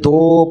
2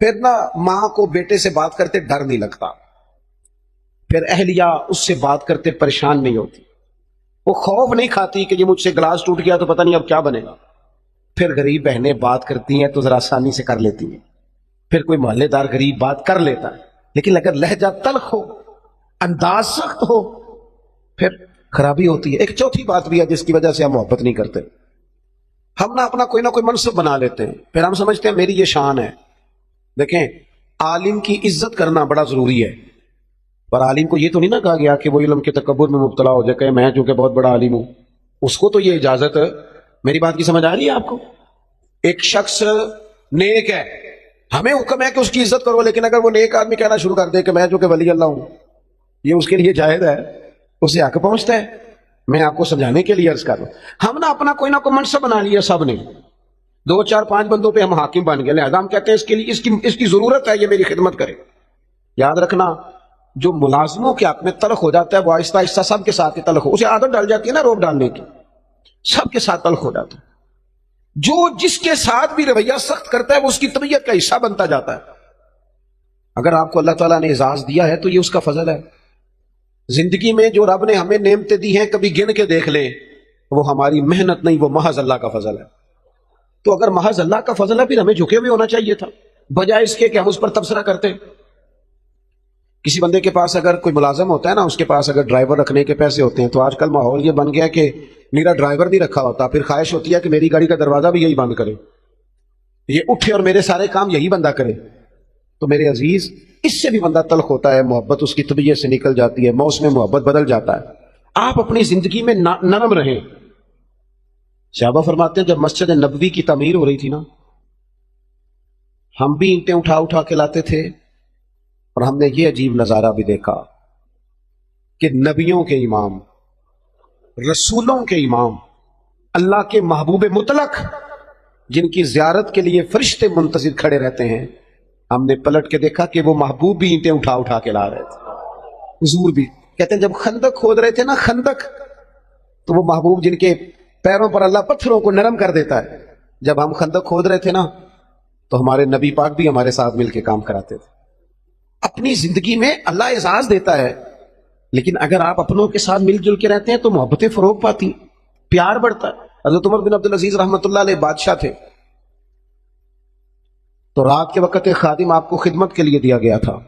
پھر نا ماں کو بیٹے سے بات کرتے ڈر نہیں لگتا، پھر اہلیہ اس سے بات کرتے پریشان نہیں ہوتی، وہ خوف نہیں کھاتی کہ یہ مجھ سے گلاس ٹوٹ گیا تو پتہ نہیں اب کیا بنے گا۔ پھر غریب بہنیں بات کرتی ہیں تو ذرا آسانی سے کر لیتی ہیں، پھر کوئی محلے دار غریب بات کر لیتا ہے، لیکن اگر لہجہ تلخ ہو، انداز سخت ہو، پھر خرابی ہوتی ہے۔ ایک چوتھی بات بھی ہے جس کی وجہ سے ہم محبت نہیں کرتے، ہم نہ اپنا کوئی نہ کوئی منصب بنا لیتے ہیں، پھر ہم سمجھتے ہیں میری یہ شان ہے۔ دیکھیں، عالم کی عزت کرنا بڑا ضروری ہے، پر عالم کو یہ تو نہیں نہ کہا گیا کہ وہ علم کے تکبر میں مبتلا ہو جائے کہ میں چونکہ بہت بڑا عالم ہوں، اس کو تو یہ اجازت ہے۔ میری بات کی سمجھ آ رہی ہے آپ کو؟ ایک شخص نیک ہے، ہمیں حکم ہے کہ اس کی عزت کرو، لیکن اگر وہ نیک آدمی کہنا شروع کر دے کہ میں چونکہ ولی اللہ ہوں، یہ اس کے لیے جائز ہے، اسے حق پہنچتا ہے۔ میں آپ کو سمجھانے کے لیے عرض کر رہا ہوں، ہم نے اپنا کوئی نہ کوئی منصب بنا لیا، سب نے 2 4 5 بندوں پہ ہم حاکم بن گئے، لہذا ہم کہتے ہیں اس کے لیے اس کی ضرورت ہے، یہ میری خدمت کرے۔ یاد رکھنا، جو ملازموں کے حق میں تلخ ہو جاتا ہے وہ آہستہ آہستہ سب کے ساتھ تلخ ہو، اسے عادت ڈال جاتی ہے نا روب ڈالنے کی، سب کے ساتھ تلخ ہو جاتا ہے۔ جو جس کے ساتھ بھی رویہ سخت کرتا ہے وہ اس کی طبیعت کا حصہ بنتا جاتا ہے۔ اگر آپ کو اللہ تعالیٰ نے اعزاز دیا ہے تو یہ اس کا فضل ہے۔ زندگی میں جو رب نے ہمیں نعمتیں دی ہیں کبھی گن کے دیکھ لیں، وہ ہماری محنت نہیں، وہ محض اللہ کا فضل ہے۔ تو اگر محض اللہ کا فضل ہے پھر ہمیں جھکے ہوئے ہونا چاہیے تھا، بجائے اس کے کہ ہم اس پر تبصرہ کرتے۔ کسی بندے کے پاس اگر کوئی ملازم ہوتا ہے نا، اس کے پاس اگر ڈرائیور رکھنے کے پیسے ہوتے ہیں، تو آج کل ماحول یہ بن گیا کہ میرا ڈرائیور نہیں رکھا ہوتا، پھر خواہش ہوتی ہے کہ میری گاڑی کا دروازہ بھی یہی بند کرے، یہ اٹھے اور میرے سارے کام یہی بندہ کرے۔ تو میرے عزیز، اس سے بھی بندہ تلخ ہوتا ہے، محبت اس کی طبیعت سے نکل جاتی ہے، موسم محبت بدل جاتا ہے۔ آپ اپنی زندگی میں نرم رہیں۔ صحابہ فرماتے ہیں جب مسجد نبوی کی تعمیر ہو رہی تھی نا، ہم بھی اینٹیں اٹھا اٹھا کے لاتے تھے، اور ہم نے یہ عجیب نظارہ بھی دیکھا کہ نبیوں کے امام، رسولوں کے امام، اللہ کے محبوب مطلق، جن کی زیارت کے لیے فرشتے منتظر کھڑے رہتے ہیں، ہم نے پلٹ کے دیکھا کہ وہ محبوب بھی اینٹیں اٹھا اٹھا کے لا رہے تھے، حضور بھی۔ کہتے ہیں جب خندق کھود رہے تھے نا، خندق، تو وہ محبوب جن کے پیروں پر اللہ پتھروں کو نرم کر دیتا ہے، جب ہم خندق کھود رہے تھے نا، تو ہمارے نبی پاک بھی ہمارے ساتھ مل کے کام کراتے تھے۔ اپنی زندگی میں اللہ اعزاز دیتا ہے، لیکن اگر آپ اپنوں کے ساتھ مل جل کے رہتے ہیں تو محبتیں فروغ پاتی، پیار بڑھتا ہے۔ حضرت عمر بن عبدالعزیز رحمۃ اللہ علیہ بادشاہ تھے، تو رات کے وقت ایک خادم آپ کو خدمت کے لیے دیا گیا تھا،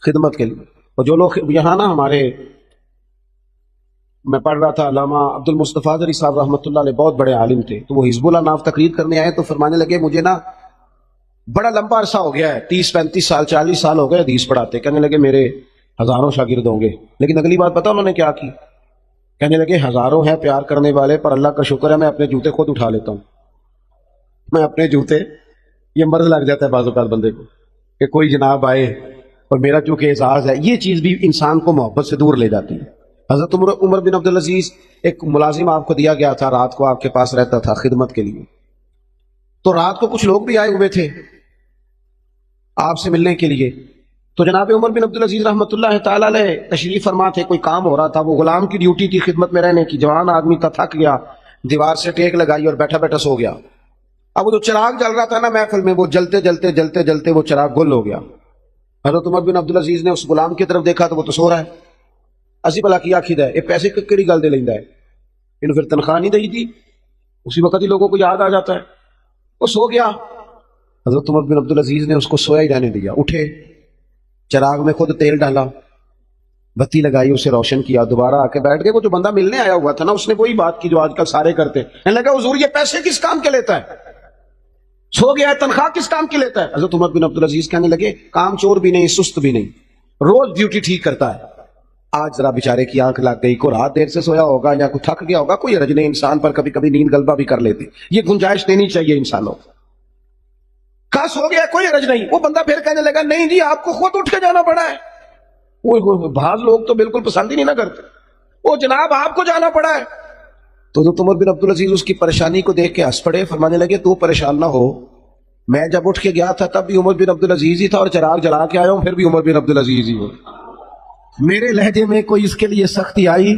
خدمت کے لیے۔ اور جو لوگ یہاں نا ہمارے، میں پڑھ رہا تھا، علامہ عبد المصطفیٰ ذری صاحب رحمۃ اللہ علیہ بہت بڑے عالم تھے، تو وہ حزب اللہ ناف تقریر کرنے آئے تو فرمانے لگے مجھے نا بڑا لمبا عرصہ ہو گیا ہے، 30 35 سال 40 سال ہو گئے حدیث پڑھاتے، کہنے لگے میرے ہزاروں شاگرد ہوں گے۔ لیکن اگلی بات پتہ انہوں نے کیا کی؟ کہنے لگے ہزاروں ہیں پیار کرنے والے، پر اللہ کا شکر ہے میں اپنے جوتے خود اٹھا لیتا ہوں، میں اپنے جوتے، یہ مرض لگ جاتا ہے بعض اوقات بندے کو کہ کوئی جناب آئے اور میرا چونکہ اعزاز ہے، یہ چیز بھی انسان کو محبت سے دور لے جاتی ہے۔ حضرت عمر بن عبدالعزیز، ایک ملازم آپ کو دیا گیا تھا، رات کو آپ کے پاس رہتا تھا خدمت کے لیے، تو رات کو کچھ لوگ بھی آئے ہوئے تھے آپ سے ملنے کے لیے، تو جناب عمر بن عبدالعزیز رحمۃ اللہ تعالی علیہ تشریف فرما تھے، کوئی کام ہو رہا تھا، وہ غلام کی ڈیوٹی تھی خدمت میں رہنے کی، جوان آدمی تھا، تھک گیا، دیوار سے ٹیک لگائی اور بیٹھا بیٹھا سو گیا۔ اب وہ جو چراغ جل رہا تھا نا محفل میں، وہ جلتے جلتے جلتے جلتے وہ چراغ گل ہو گیا۔ حضرت عمر بن عبدالعزیز نے اس غلام کی طرف دیکھا تو وہ تو سو رہا ہے، اسی بلا کی آخید ہے، یہ پیسے کیڑی گل دے لیندا ہے، انہوں پھر تنخواہ نہیں دئی تھی، اسی وقت ہی لوگوں کو یاد آ جاتا ہے، وہ سو گیا۔ حضرت عمر بن عبدالعزیز نے اس کو سویا ہی رہنے دیا، اٹھے، چراغ میں خود تیل ڈالا، بتی لگائی، اسے روشن کیا، دوبارہ آ کے بیٹھ گئے۔ وہ جو بندہ ملنے آیا ہوا تھا نا، اس نے وہی بات کی جو آج کل سارے کرتے ہیں، کہنے لگا حضور یہ پیسے کس کام کے لیتا ہے، سو گیا ہے، تنخواہ کس کام کی لیتا ہے؟ حضرت عمر بن عبدالعزیز کہنے لگے کام چور بھی نہیں، سست بھی نہیں، روز ڈیوٹی ٹھیک کرتا ہے، آج ذرا بیچارے کی آنکھ لگ گئی، کوئی رات دیر سے سویا ہوگا یا کوئی تھک گیا ہوگا، کوئی حرج نہیں، انسان پر کبھی کبھی نیند غلبہ بھی کر لیتی، یہ گنجائش دینی چاہیے انسانوں۔ کہا سو گیا کوئی حرج نہیں۔ وہ بندہ پھر کہنے لگا نہیں جی آپ کو خود اٹھ کے جانا پڑا ہے۔ وہ بعض لوگ تو بالکل پسند ہی نہیں نہ کرتے، وہ جناب آپ کو جانا پڑا ہے۔ تو حضرت عمر بن عبدالعزیز اس کی پریشانی کو دیکھ کے ہنس پڑے، فرمانے لگے تو پریشان نہ ہو، میں جب اٹھ کے گیا تھا تب بھی عمر بن عبدالعزیز ہی تھا، اور چراغ جلا کے آیا ہوں پھر بھی عمر بن عبدالعزیز ہی ہوں۔ میرے لہجے میں کوئی اس کے لیے سختی آئی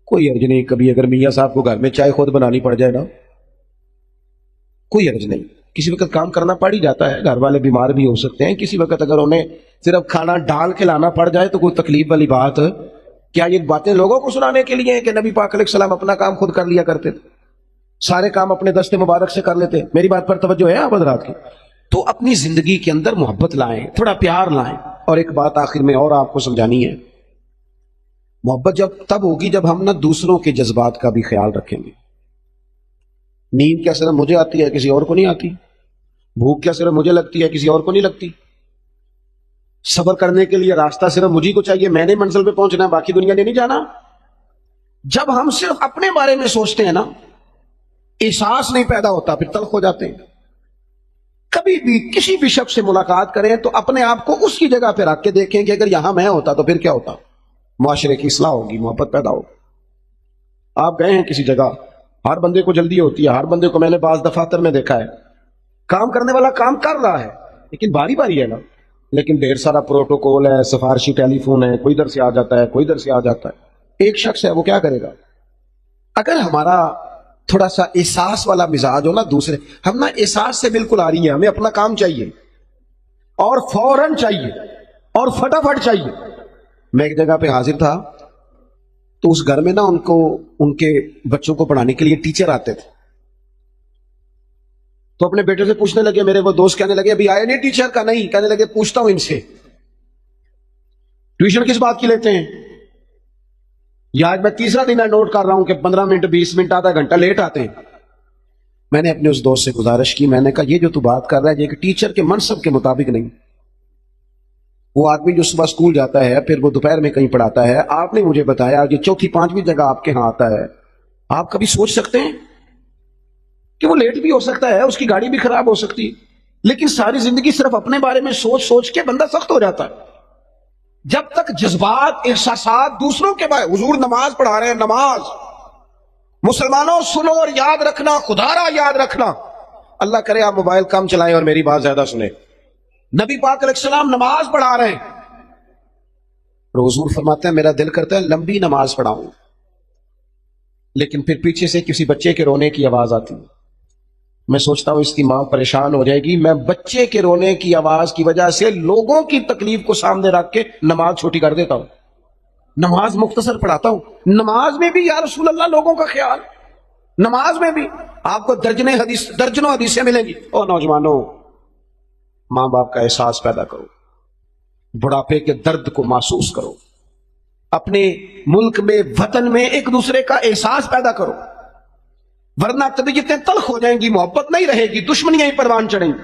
کوئی حرج نہیں، کبھی اگر میاں صاحب کو گھر میں چائے خود بنانی پڑ جائے نا کوئی حرج نہیں، کسی وقت کام کرنا پڑ ہی جاتا ہے، گھر والے بیمار بھی ہو سکتے ہیں، کسی وقت اگر انہیں صرف کھانا ڈال کے لانا پڑ جائے تو کوئی تکلیف والی بات، کیا یہ باتیں لوگوں کو سنانے کے لیے ہیں کہ نبی پاک علیہ السلام اپنا کام خود کر لیا کرتے تھے، سارے کام اپنے دست مبارک سے کر لیتے؟ میری بات پر توجہ ہے آپ حضرات کی؟ تو اپنی زندگی کے اندر محبت لائیں، تھوڑا پیار لائیں. اور ایک بات آخر میں اور آپ کو سمجھانی ہے، محبت جب تب ہوگی جب ہم نہ دوسروں کے جذبات کا بھی خیال رکھیں گے. نیند کیا صرف مجھے آتی ہے، کسی اور کو نہیں آتی؟ بھوک کیا صرف مجھے لگتی ہے، کسی اور کو نہیں لگتی؟ صبر کرنے کے لیے راستہ صرف مجھے کو چاہیے، میں نے منزل پہ پہنچنا ہے، باقی دنیا نے نہیں جانا. جب ہم صرف اپنے بارے میں سوچتے ہیں نا، احساس نہیں پیدا ہوتا، پھر تلخ ہو جاتے ہیں. کبھی بھی کسی بھی شخص سے ملاقات کریں تو اپنے آپ کو اس کی جگہ پہ رکھ کے دیکھیں کہ اگر یہاں میں ہوتا تو پھر کیا ہوتا. معاشرے کی اصلاح ہوگی، محبت پیدا ہوگی. آپ گئے ہیں کسی جگہ، ہر بندے کو جلدی ہوتی ہے، ہر بندے کو میں نے بعض دفاتر میں دیکھا ہے، کام کرنے والا کام کر رہا ہے لیکن باری باری ہے نا، لیکن ڈھیر سارا پروٹوکول ہے، سفارشی ٹیلی فون ہے، کوئی ادھر سے آ جاتا ہے، کوئی ادھر سے آ جاتا ہے. ایک شخص ہے، وہ کیا کرے گا؟ اگر ہمارا تھوڑا سا احساس والا مزاج ہو نا، دوسرے ہم نا احساس سے بالکل آ رہی ہے، ہمیں اپنا کام چاہیے اور فوراً چاہیے اور فٹافٹ چاہیے. میں ایک جگہ پہ حاضر تھا تو اس گھر میں نا ان کے بچوں کو پڑھانے کے لیے ٹیچر آتے تھے. تو اپنے بیٹے سے پوچھنے لگے، میرے وہ دوست کہنے لگے ابھی آئے نہیں ٹیچر کا؟ نہیں. کہنے لگے پوچھتا ہوں ان سے ٹیوشن کس بات کی لیتے ہیں. یا آج میں تیسرا دن نوٹ کر رہا ہوں کہ 15 منٹ 20 منٹ آدھا گھنٹہ لیٹ آتے ہیں. میں نے اپنے اس دوست سے گزارش کی، میں نے کہا یہ جو تو بات کر رہا ہے یہ کہ ٹیچر کے منصب کے مطابق نہیں. وہ آدمی جو صبح اسکول جاتا ہے پھر وہ دوپہر میں کہیں پڑھاتا ہے، آپ نے مجھے بتایا یہ چوتھی پانچویں جگہ آپ کے ہاں آتا ہے. آپ کبھی سوچ سکتے ہیں کہ وہ لیٹ بھی ہو سکتا ہے، اس کی گاڑی بھی خراب ہو سکتی ہے، لیکن ساری زندگی صرف اپنے بارے میں سوچ سوچ کے بندہ سخت ہو جاتا ہے. جب تک جذبات احساسات دوسروں کے بارے، حضور نماز پڑھا رہے ہیں، نماز مسلمانوں سنو اور یاد رکھنا، خدا را یاد رکھنا. اللہ کرے آپ موبائل کم چلائیں اور میری بات زیادہ سنیں. نبی پاک علیہ السلام نماز پڑھا رہے ہیں اور حضور فرماتے ہیں میرا دل کرتا ہے لمبی نماز پڑھاؤں، لیکن پھر پیچھے سے کسی بچے کے رونے کی آواز آتی ہے. میں سوچتا ہوں اس کی ماں پریشان ہو جائے گی، میں بچے کے رونے کی آواز کی وجہ سے لوگوں کی تکلیف کو سامنے رکھ کے نماز چھوٹی کر دیتا ہوں، نماز مختصر پڑھاتا ہوں. نماز میں بھی یا رسول اللہ لوگوں کا خیال، نماز میں بھی آپ کو درجنوں حدیثیں ملیں گی. او نوجوانوں، ماں باپ کا احساس پیدا کرو، بڑھاپے کے درد کو محسوس کرو، اپنے ملک میں وطن میں ایک دوسرے کا احساس پیدا کرو، ورنہ طبیعتیں تلخ ہو جائیں گی، محبت نہیں رہے گی، دشمنیاں ہی پروان چڑھیں گی.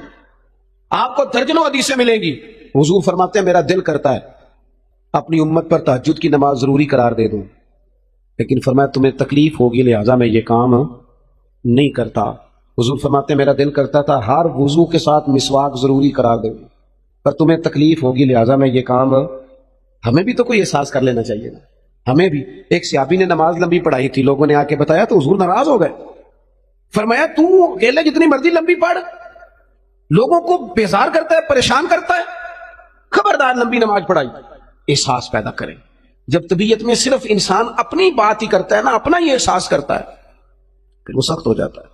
آپ کو درجنوں حدیثیں ملیں گی. حضور فرماتے ہیں میرا دل کرتا ہے اپنی امت پر تہجد کی نماز ضروری قرار دے دوں، لیکن فرمایا تمہیں تکلیف ہوگی لہٰذا میں یہ کام نہیں کرتا. حضور فرماتے ہیں میرا دل کرتا تھا ہر وضو کے ساتھ مسواک ضروری قرار دے دوں، پر تمہیں تکلیف ہوگی لہٰذا میں یہ کام. ہمیں بھی تو کوئی احساس کر لینا چاہیے نا. ہمیں بھی ایک صحابی نے نماز لمبی پڑھائی تھی، لوگوں نے آ کے بتایا تو حضور ناراض ہو گئے. فرمایا تو اکیلے جتنی مرضی لمبی پڑھ، لوگوں کو بیزار کرتا ہے، پریشان کرتا ہے، خبردار لمبی نماز پڑھائی. احساس پیدا کریں. جب طبیعت میں صرف انسان اپنی بات ہی کرتا ہے نا، اپنا ہی احساس کرتا ہے، پھر وہ سخت ہو جاتا ہے،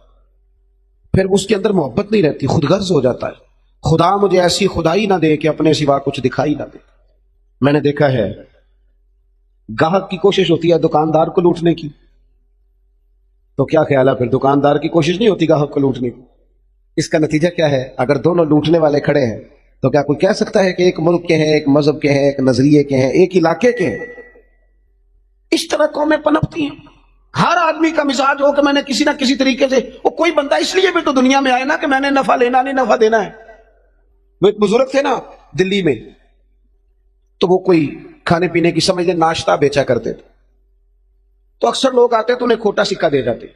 پھر اس کے اندر محبت نہیں رہتی، خود غرض ہو جاتا ہے. خدا مجھے ایسی خدائی نہ دے کہ اپنے سوا کچھ دکھائی نہ دے. میں نے دیکھا ہے گاہک کی کوشش ہوتی ہے دکاندار کو لوٹنے کی، تو کیا خیال ہے پھر دکاندار کی کوشش نہیں ہوتی گاہک کو لوٹنے کی. اس کا نتیجہ کیا ہے؟ اگر دونوں لوٹنے والے کھڑے ہیں تو کیا کوئی کہہ سکتا ہے کہ ایک ملک کے ہیں، ایک مذہب کے ہیں، ایک نظریے کے ہیں، ایک علاقے کے ہیں؟ اس طرح قومیں پنپتی ہیں. ہر آدمی کا مزاج ہو کہ میں نے کسی نہ کسی طریقے سے، وہ کوئی بندہ اس لیے بھی تو دنیا میں آئے نا کہ میں نے نفع لینا نہیں نفع دینا ہے. وہ ایک بزرگ تھے نا دلی میں، تو وہ کوئی کھانے پینے کی سمجھ لیں ناشتہ بیچا کرتے تھے، تو اکثر لوگ آتے تو انہیں کھوٹا سکہ دے جاتے.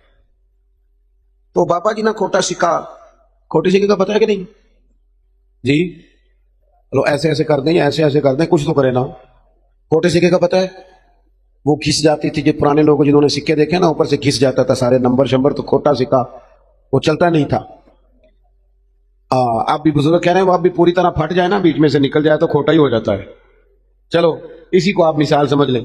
تو بابا جی نا کھوٹا سکہ، کھوٹے سکے کا پتہ ہے کہ نہیں جی؟ چلو ایسے ایسے کر دیں یا ایسے ایسے کر دیں، کچھ تو کرے نا. کھوٹے سکے کا پتہ ہے؟ وہ گھس جاتی تھی، جو پرانے لوگ جنہوں نے سکے دیکھے نا اوپر سے گھس جاتا تھا سارے نمبر شمبر، تو کھوٹا سکہ وہ چلتا نہیں تھا. آپ بھی بزرگ کہہ رہے ہیں وہ آپ بھی پوری طرح پھٹ جائے نا، بیچ میں سے نکل جائے تو کھوٹا ہی ہو جاتا ہے. چلو اسی کو آپ مثال سمجھ لیں.